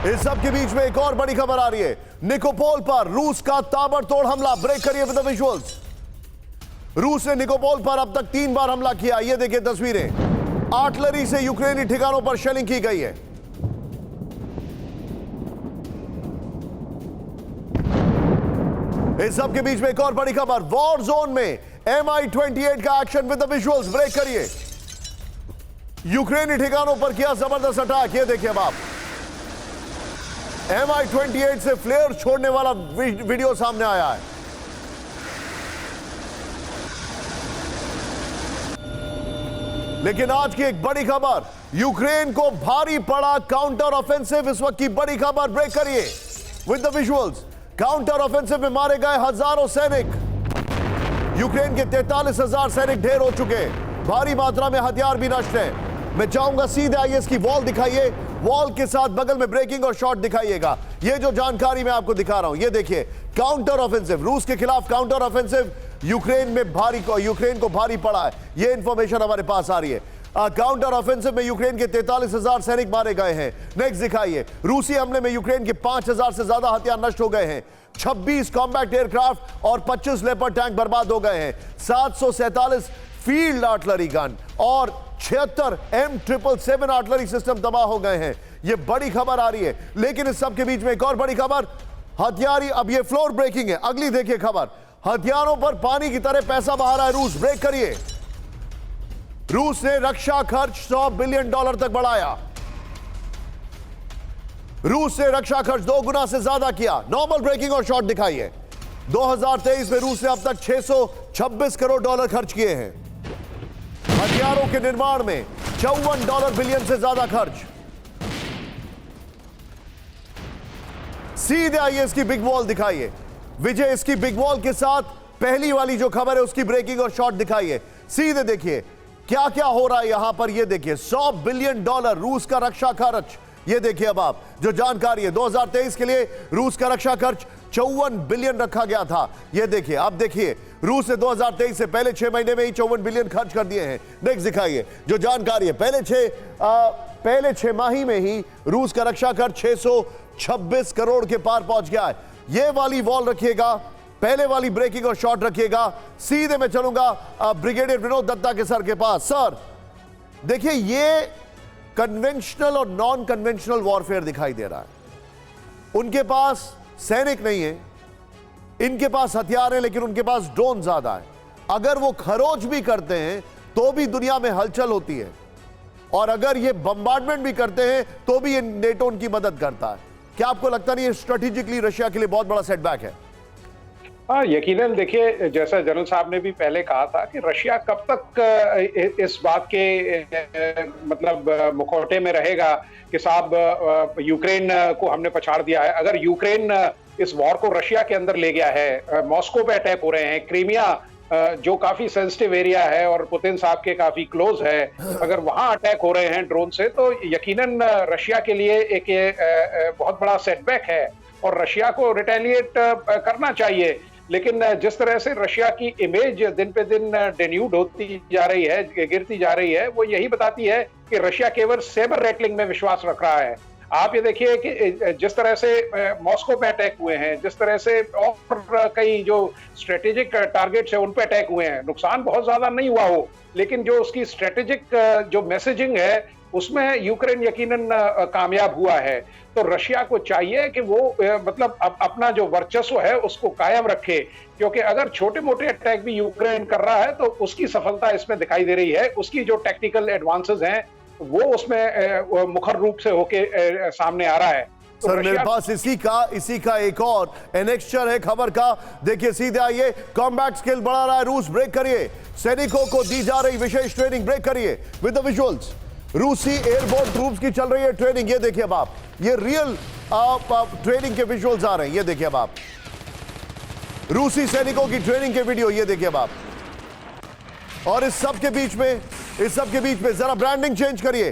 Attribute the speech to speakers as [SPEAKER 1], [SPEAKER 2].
[SPEAKER 1] इस सब के बीच में एक और बड़ी खबर आ रही है। निकोपोल पर रूस का ताबड़तोड़ हमला। ब्रेक करिए विद द विजुअल्स। रूस ने निकोपोल पर अब तक 3 बार हमला किया। ये देखिए तस्वीरें। आर्टिलरी से यूक्रेनी ठिकानों पर शेलिंग की गई है। इस सब के बीच में एक और बड़ी खबर। वॉर जोन में Mi-28 का action with the visuals. Break करिए। यूक्रेनी ठिकानों पर किया जबरदस्त अटैक। ये देखिए अब आप Mi-28 से फ्लेयर छोड़ने वाला वीडियो सामने आया है। लेकिन आज की एक बड़ी खबर, यूक्रेन को भारी पड़ा काउंटर ऑफेंसिव। इस वक्त की बड़ी खबर। ब्रेक करिए with the visuals. Counter offensive में मारे गए हजारों सैनिक। यूक्रेन के 43,000 सैनिक ढेर हो चुके। भारी मात्रा में हथियार भी नष्ट हैं। मैं चाहूंगा सीधे आइए इसकी वॉल दिखाइए। वॉल के साथ बगल में ब्रेकिंग और शॉट दिखाइएगा। ये जो जानकारी मैं आपको दिखा रहा हूं, ये देखिए काउंटर ऑफेंसिव। रूस के खिलाफ काउंटर ऑफेंसिव यूक्रेन को भारी पड़ा है। ये इंफॉर्मेशन हमारे पास आ रही है। काउंटर ऑफेंसिव में यूक्रेन के 43,000 सैनिक मारे गए हैं। नेक्स्ट दिखाइए। रूसी हमले में यूक्रेन के 5,000 से ज्यादा हथियार नष्ट हो गए हैं। 26 कॉम्बैट एयरक्राफ्ट और 25 लेपर्ड टैंक बर्बाद हो गए हैं। 747 फील्ड आर्टिलरी गन और 76 M777 आर्टिलरी सिस्टम तबाह हो गए हैं। यह बड़ी खबर आ रही है। लेकिन इस सब के बीच में एक और बड़ी खबर। हथियारी, अब यह फ्लोर ब्रेकिंग है। अगली देखिए खबर। हथियारों पर पानी की तरह पैसा बहा रहा है रूस। ब्रेक करिए। रूस ने रक्षा खर्च $100 बिलियन तक बढ़ाया। रूस ने रक्षा खर्च 2 गुना से ज्यादा किया। नॉर्मल ब्रेकिंग और शॉट दिखाइए। 2023 में रूस ने अब तक $626 करोड़ खर्च किए हैं। हथियारों के निर्माण में $54 बिलियन से ज्यादा खर्च। सीधे आइए इसकी बिग वॉल दिखाइए। विजय, इसकी बिग वॉल के साथ पहली वाली जो खबर है उसकी ब्रेकिंग और शॉट दिखाइए। सीधे देखिए क्या क्या हो रहा है यहां पर। ये देखिए $100 बिलियन रूस का रक्षा खर्च। ये देखिए अब आप जो जानकारी है। 2023 के लिए रूस का रक्षा खर्च 54 बिलियन रखा गया था। ये देखिए, अब देखिए रूस ने 2023 से पहले 6 महीने में ही 54 बिलियन खर्च कर दिए हैं। नेक्स्ट दिखाइए जो जानकारी है। पहले 6 माही में ही रूस का रक्षा खर्च 626 करोड़ के पार पहुंच गया है। ये वाली वॉल रखिएगा, पहले वाली ब्रेकिंग और शॉट रखिएगा। सीधे मैं चलूंगा ब्रिगेडियर विनोद दत्ता के सर के पास। सर देखिए, ये कन्वेंशनल और नॉन कन्वेंशनल वॉरफेयर दिखाई दे रहा है। उनके पास सैनिक नहीं है, इनके पास हथियार है, लेकिन उनके पास ड्रोन ज्यादा है। अगर वो खरोच भी करते हैं तो भी दुनिया में हलचल होती है, और अगर ये बम्बार्डमेंट भी करते हैं तो भी ये नेटो उनकी मदद करता है। क्या आपको लगता नहीं है स्ट्रेटेजिकली रशिया के लिए बहुत बड़ा सेटबैक है?
[SPEAKER 2] हाँ, यकीनन। देखिए, जैसा जनरल साहब ने भी पहले कहा था कि रशिया कब तक इस बात के मतलब मुखौटे में रहेगा कि साहब यूक्रेन को हमने पछाड़ दिया है। अगर यूक्रेन इस वॉर को रशिया के अंदर ले गया है, मॉस्को पे अटैक हो रहे हैं, क्रीमिया जो काफी सेंसिटिव एरिया है और पुतिन साहब के काफी क्लोज है, अगर वहां अटैक हो रहे हैं ड्रोन से, तो यकीनन रशिया के लिए एक बहुत बड़ा सेटबैक है और रशिया को रिटेलिएट करना चाहिए। लेकिन जिस तरह से रशिया की इमेज दिन पे दिन डेन्यूड होती जा रही है, गिरती जा रही है, वो यही बताती है कि रशिया केवल सेबर रैटलिंग में विश्वास रख रहा है। आप ये देखिए कि जिस तरह से मॉस्को पे अटैक हुए हैं, जिस तरह से और कई जो स्ट्रेटेजिक टारगेट्स हैं उन पे अटैक हुए हैं, नुकसान बहुत ज्यादा नहीं हुआ हो, लेकिन जो उसकी स्ट्रेटेजिक जो मैसेजिंग है उसमें यूक्रेन यकीनन कामयाब हुआ है। तो रशिया को चाहिए कि वो मतलब अपना जो वर्चस्व है उसको कायम रखे, क्योंकि अगर छोटे मोटे अटैक भी यूक्रेन कर रहा है तो उसकी सफलता इसमें दिखाई दे रही है। उसकी जो टेक्निकल एडवांसेस हैं वो उसमें मुखर रूप से होके सामने आ रहा है। तो
[SPEAKER 1] सर मेरे पास इसी का एक और एनेक्स्चर है खबर का। देखिए सीधे आइए। कॉम्बैट स्किल बढ़ा रहा है रूस। ब्रेक करिए। सैनिकों को दी जा रही विशेष ट्रेनिंग। ब्रेक करिए विद द विजुअल्स। रूसी एयरबोर्न ट्रूप्स की चल रही है ट्रेनिंग। ये देखिए अब आप, ये रियल ट्रेनिंग के विजुअल्स आ रहे हैं। ये देखिए अब आप रूसी सैनिकों की ट्रेनिंग के वीडियो। ये देखिए अब आप। और इस सब के बीच में जरा ब्रांडिंग चेंज करिए।